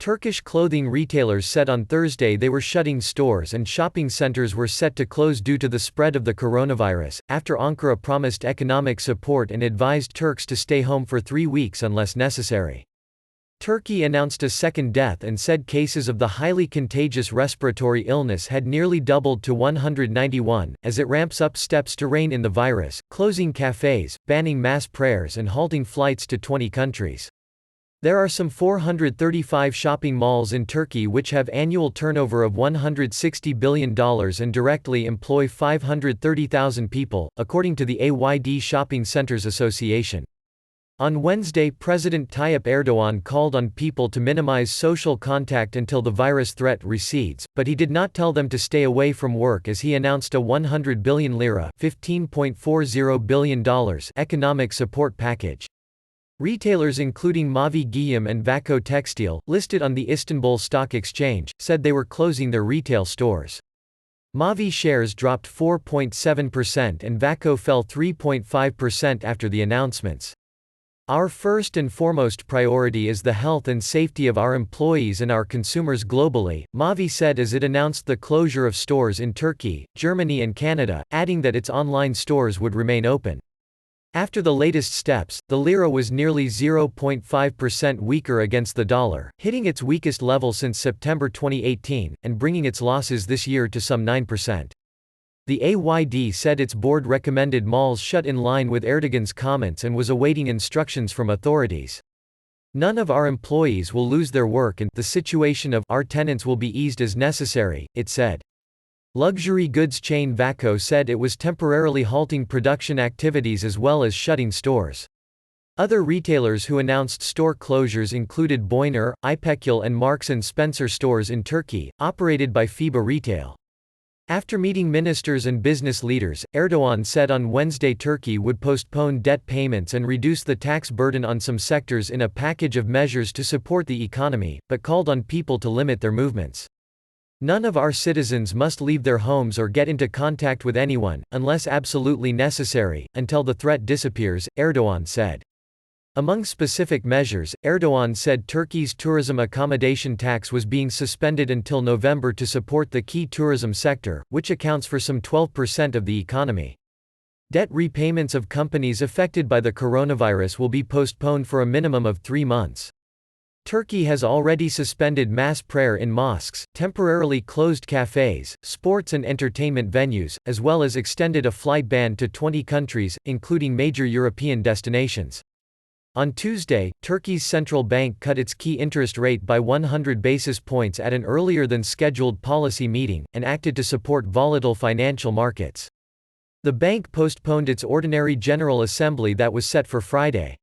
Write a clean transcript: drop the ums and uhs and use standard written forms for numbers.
Turkish clothing retailers said on Thursday they were shutting stores and shopping centers were set to close due to the spread of the coronavirus, after Ankara promised economic support and advised Turks to stay home for 3 weeks unless necessary. Turkey announced a second death and said cases of the highly contagious respiratory illness had nearly doubled to 191, as it ramps up steps to rein in the virus, closing cafes, banning mass prayers and halting flights to 20 countries. There are some 435 shopping malls in Turkey which have annual turnover of $160 billion and directly employ 530,000 people, according to the AYD Shopping Centers Association. On Wednesday, President Tayyip Erdogan called on people to minimize social contact until the virus threat recedes, but he did not tell them to stay away from work as he announced a 100 billion lira $15.40 billion economic support package. Retailers including Mavi Giyim and Vako Textile, listed on the Istanbul Stock Exchange, said they were closing their retail stores. Mavi shares dropped 4.7% and Vako fell 3.5% after the announcements. Our first and foremost priority is the health and safety of our employees and our consumers globally, Mavi said as it announced the closure of stores in Turkey, Germany and Canada, adding that its online stores would remain open. After the latest steps, the lira was nearly 0.5% weaker against the dollar, hitting its weakest level since September 2018, and bringing its losses this year to some 9%. The AYD said its board recommended malls shut in line with Erdogan's comments and was awaiting instructions from authorities. None of our employees will lose their work and the situation of our tenants will be eased as necessary, it said. Luxury goods chain Vako said it was temporarily halting production activities as well as shutting stores. Other retailers who announced store closures included Boyner, İpekül and Marks & Spencer stores in Turkey, operated by FIBA Retail. After meeting ministers and business leaders, Erdogan said on Wednesday Turkey would postpone debt payments and reduce the tax burden on some sectors in a package of measures to support the economy, but called on people to limit their movements. None of our citizens must leave their homes or get into contact with anyone, unless absolutely necessary, until the threat disappears, Erdogan said. Among specific measures, Erdogan said Turkey's tourism accommodation tax was being suspended until November to support the key tourism sector, which accounts for some 12% of the economy. Debt repayments of companies affected by the coronavirus will be postponed for a minimum of 3 months. Turkey has already suspended mass prayer in mosques, temporarily closed cafes, sports and entertainment venues, as well as extended a flight ban to 20 countries, including major European destinations. On Tuesday, Turkey's central bank cut its key interest rate by 100 basis points at an earlier-than-scheduled policy meeting, and acted to support volatile financial markets. The bank postponed its ordinary General Assembly that was set for Friday.